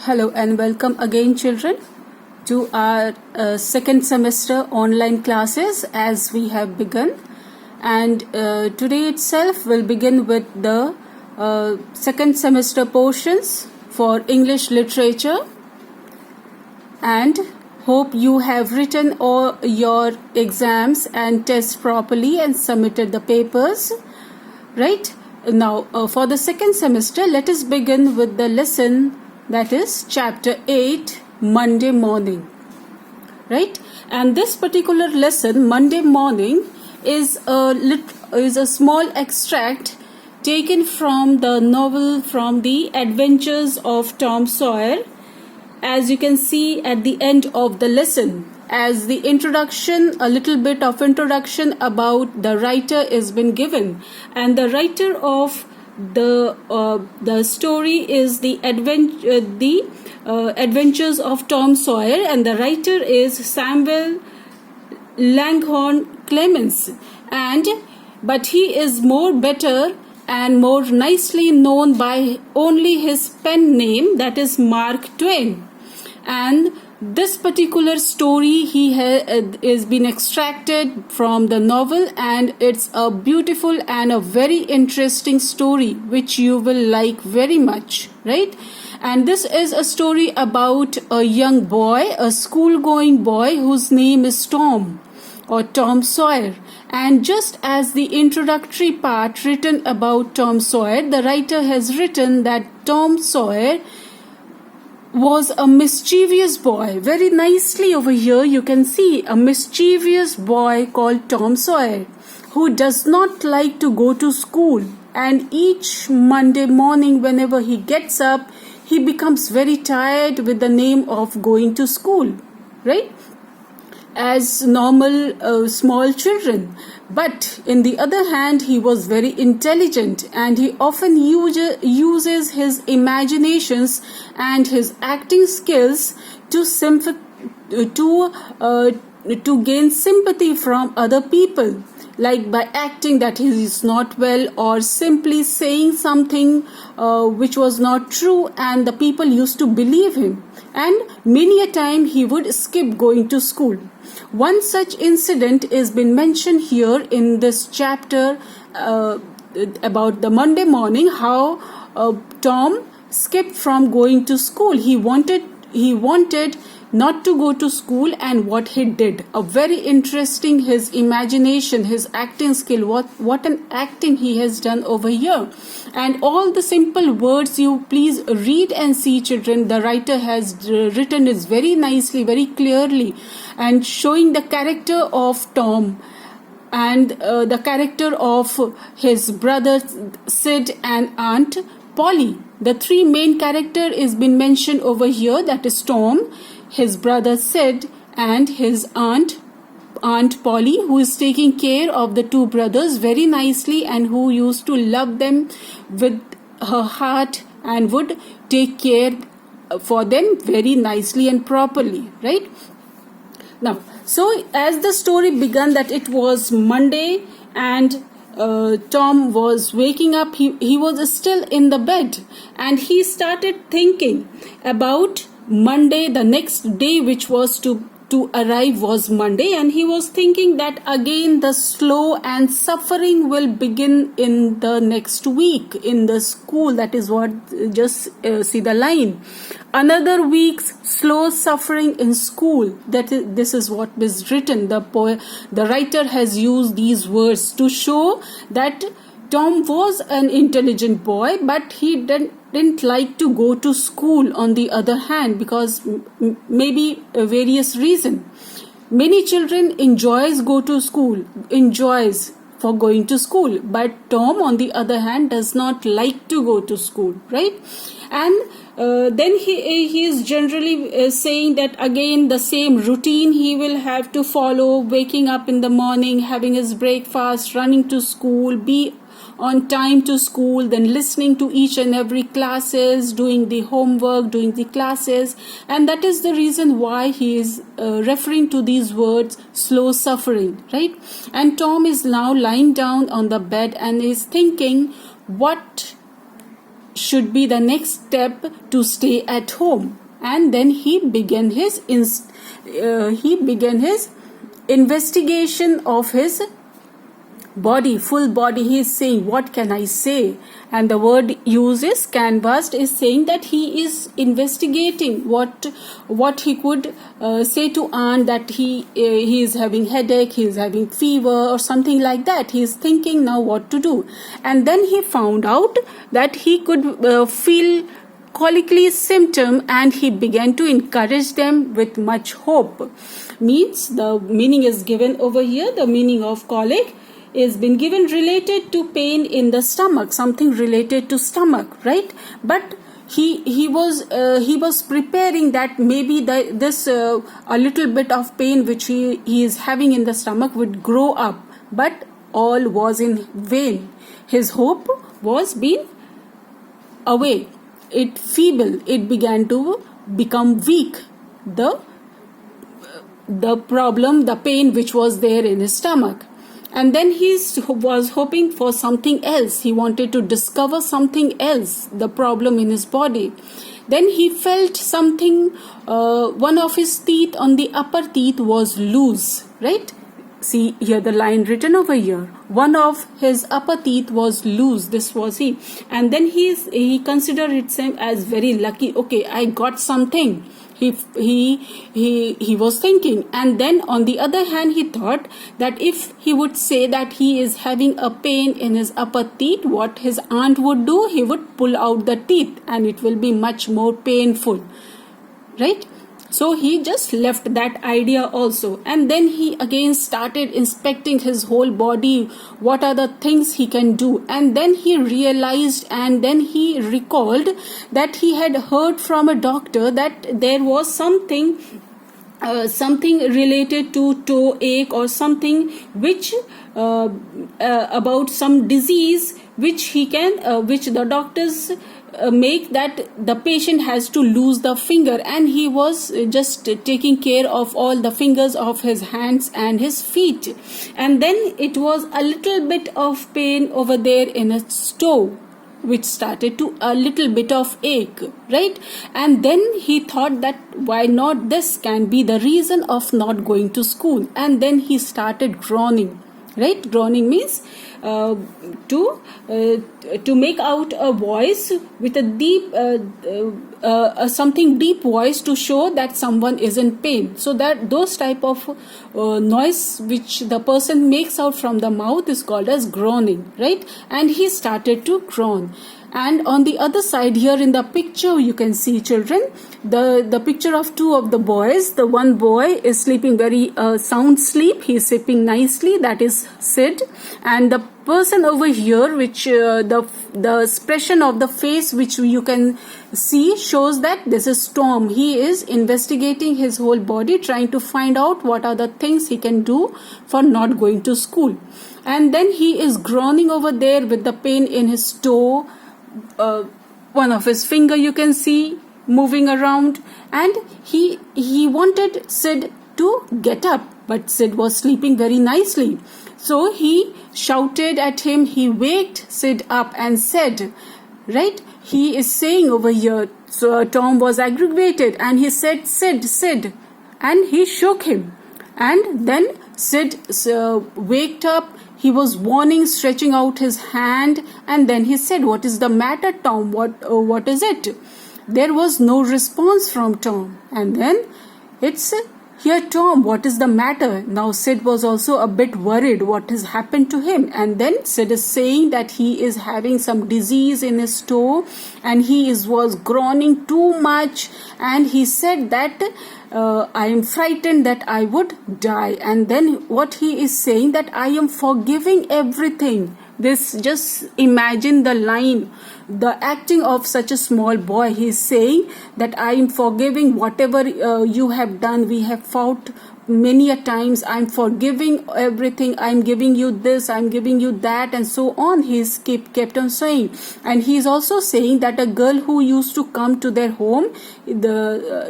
Hello and welcome again, children, to our second semester online classes as we have begun. And today itself we'll begin with the second semester portions for English literature. And hope you have written all your exams and tests properly and submitted the papers. Right? Now, for the second semester, let us begin with the lesson that is chapter 8, Monday morning. Right? And this particular lesson, Monday morning, is a small extract taken from the novel From the Adventures of Tom Sawyer. As you can see at the end of the lesson, as the introduction, a little bit of introduction about the writer is been given, and the writer of the story is the Adventures of Tom Sawyer, and the writer is Samuel Langhorne Clemens, but he is more better and more nicely known by only his pen name, that is Mark Twain. And this particular story is been extracted from the novel, and it's a beautiful and a very interesting story which you will like very much, right? And this is a story about a young boy, a school-going boy whose name is Tom or Tom Sawyer. And just as the introductory part written about Tom Sawyer, the writer has written that Tom Sawyer was a mischievous boy. Very nicely over here you can see a mischievous boy called Tom Sawyer who does not like to go to school, and each Monday morning whenever he gets up he becomes very tired with the name of going to school, right? As normal small children. But in the other hand, he was very intelligent, and he often uses his imaginations and his acting skills to gain sympathy from other people, like by acting that he is not well or simply saying something which was not true, and the people used to believe him. And many a time he would skip going to school. One such incident is been mentioned here in this chapter about the Monday morning, how Tom skipped from going to school. He wanted not to go to school, and what he did, a very interesting, his imagination, his acting skill, what an acting he has done over here. And all the simple words you please read and see, children, the writer has written is very nicely, very clearly, and showing the character of Tom and the character of his brother Sid and Aunt Polly. The three main character is been mentioned over here, that is Tom, his brother Sid, and his Aunt Polly, who is taking care of the two brothers very nicely and who used to love them with her heart and would take care for them very nicely and properly, right? Now, so as the story began that it was Monday and Tom was waking up, he was still in the bed, and he started thinking about Monday, the next day which was to arrive was Monday, and he was thinking that again the slow and suffering will begin in the next week in the school. That is what, just see the line, another week's slow suffering in school. This is what is written. The writer has used these words to show that Tom was an intelligent boy, but he didn't like to go to school on the other hand, because maybe a various reason. Many children enjoys for going to school, but Tom on the other hand does not like to go to school, right? And then he is generally saying that again the same routine he will have to follow, waking up in the morning, having his breakfast, running to school, be on time to school, then listening to each and every classes, doing the homework, doing the classes, and that is the reason why he is referring to these words, slow suffering, right? And Tom is now lying down on the bed and is thinking, what should be the next step to stay at home. And then he began his investigation of his body, full body. He is saying, what can I say? And the word used is canvassed, is saying that he is investigating what he could say to aunt, that he is having headache, he is having fever or something like that. He is thinking now what to do. And then he found out that he could feel colically symptom, and he began to encourage them with much hope. Means the meaning is given over here. The meaning of colic is been given related to pain in the stomach, something related to stomach, right? But he was preparing that maybe this a little bit of pain which he is having in the stomach would grow up, but all was in vain. His hope was being away. It feeble. It began to become weak. The problem, the pain which was there in his stomach. And then he was hoping for something else. He wanted to discover something else, the problem in his body. Then he felt something, one of his teeth on the upper teeth was loose, right? See here the line written over here. One of his upper teeth was loose. This was he. And then he considered himself as very lucky. Okay, I got something. He was thinking. And then on the other hand, he thought that if he would say that he is having a pain in his upper teeth, what his aunt would do, he would pull out the teeth and it will be much more painful, right? So he just left that idea also. And then he again started inspecting his whole body. What are the things he can do? And then he realized, and then he recalled that he had heard from a doctor that there was something related to toe ache or something which about some disease which the doctors make that the patient has to lose the finger, and he was just taking care of all the fingers of his hands and his feet. And then it was a little bit of pain over there in his toe, which started to a little bit of ache, right? And then he thought that why not this can be the reason of not going to school. And then he started groaning, right? Groaning means to make out a voice with a deep something deep voice to show that someone is in pain. So that those type of noise which the person makes out from the mouth is called as groaning, right? And he started to groan. And on the other side here in the picture you can see, children, the picture of two of the boys. The one boy is sleeping very sound sleep. He is sleeping nicely. That is Sid. And the person over here, which the expression of the face which you can see shows that this is Tom. He is investigating his whole body, trying to find out what are the things he can do for not going to school. And then he is groaning over there with the pain in his toe. One of his finger you can see moving around, and he wanted Sid to get up, but Sid was sleeping very nicely. So he shouted at him. He waked Sid up and said, right, he is saying over here, so Tom was aggravated and he said, Sid, and he shook him. And then Sid waked up. He was warning, stretching out his hand, and then he said, what is the matter, Tom? What is it? There was no response from Tom. And then it's here, Tom, what is the matter? Now Sid was also a bit worried what has happened to him. And then Sid is saying that he is having some disease in his toe and he was groaning too much. And he said that I am frightened that I would die. And then what he is saying, that I am forgiving everything. This, just imagine the line, the acting of such a small boy. He is saying that I am forgiving whatever you have done. We have fought many a times. I am forgiving everything. I am giving you this, I am giving you that, and so on. He is kept on saying. And he is also saying that a girl who used to come to their home,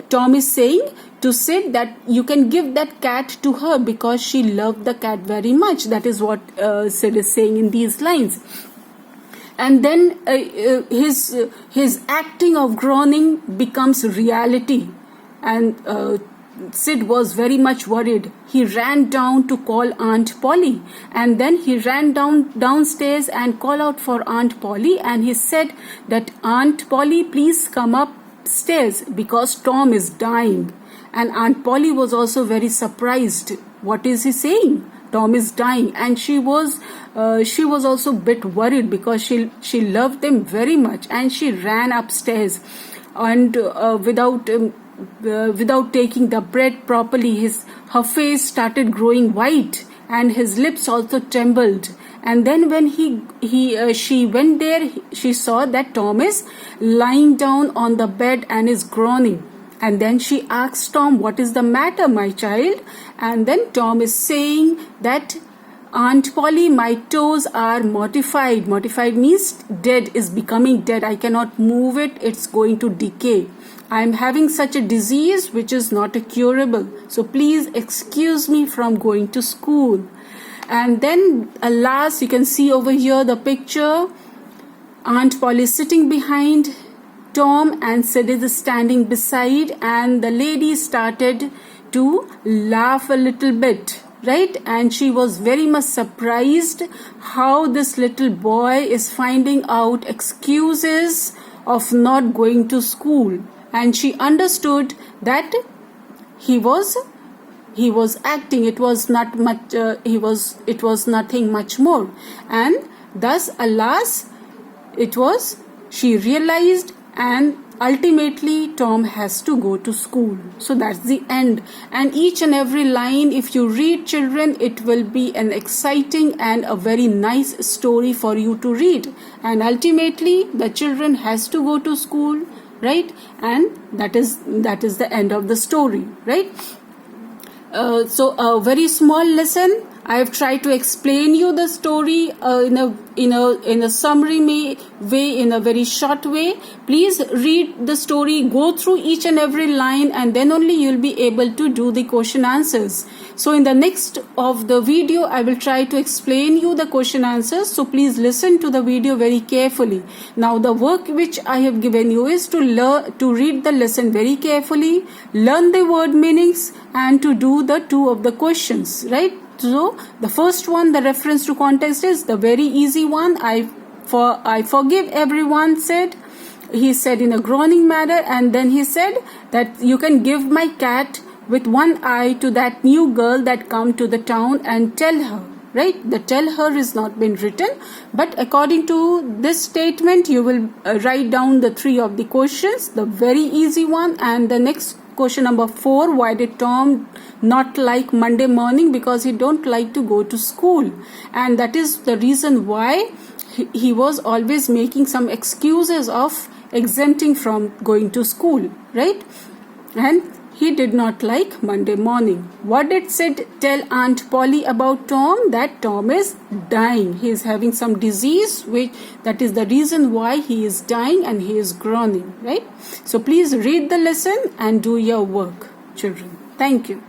Tom is saying to Sid that you can give that cat to her because she loved the cat very much. That is what Sid is saying in these lines. and then his acting of groaning becomes reality, and Sid was very much worried. He ran down to call Aunt Polly, and then he ran downstairs and called out for Aunt Polly, and he said that, Aunt Polly, please come upstairs because Tom is dying. And Aunt Polly was also very surprised. What is he saying? Tom is dying. And she was also a bit worried because she loved him very much, and she ran upstairs, and without taking the bread properly, her face started growing white, and his lips also trembled. And then when she went there, she saw that Tom is lying down on the bed and is groaning. And then she asked Tom, what is the matter, my child? And then Tom is saying that, Aunt Polly, my toes are mortified. Mortified means dead, is becoming dead. I cannot move it. It's going to decay. I am having such a disease which is not curable. So please excuse me from going to school. And then, alas, you can see over here the picture. Aunt Polly is sitting behind Tom and Sid is standing beside, and the lady started to laugh a little bit, right? And she was very much surprised how this little boy is finding out excuses of not going to school. And she understood that he was acting. It was not much. It was nothing much more. And thus, alas, she realized, and ultimately Tom has to go to school. So that's the end. And each and every line, if you read, children, it will be an exciting and a very nice story for you to read. And ultimately the children has to go to school, right? And that is the end of the story, right? So a very small lesson. I have tried to explain you the story in a summary way, in a very short way. Please read the story, go through each and every line, and then only you will be able to do the question answers. So in the next of the video, I will try to explain you the question answers. So please listen to the video very carefully. Now the work which I have given you is to read the lesson very carefully, learn the word meanings, and to do the two of the questions, right? So the first one, the reference to context, is the very easy one. I forgive everyone, he said in a groaning manner, and then he said that you can give my cat with one eye to that new girl that come to the town and tell her, right? The tell her is not been written, but according to this statement, you will write down the three of the questions, the very easy one, and the next question number 4, why did Tom not like Monday morning? Because he don't like to go to school, and that is the reason why he was always making some excuses of exempting from going to school, right? And he did not like Monday morning. What did Sid tell Aunt Polly about Tom? That Tom is dying. He is having some disease, that is the reason why he is dying and he is groaning, right? So please read the lesson and do your work, children. Thank you.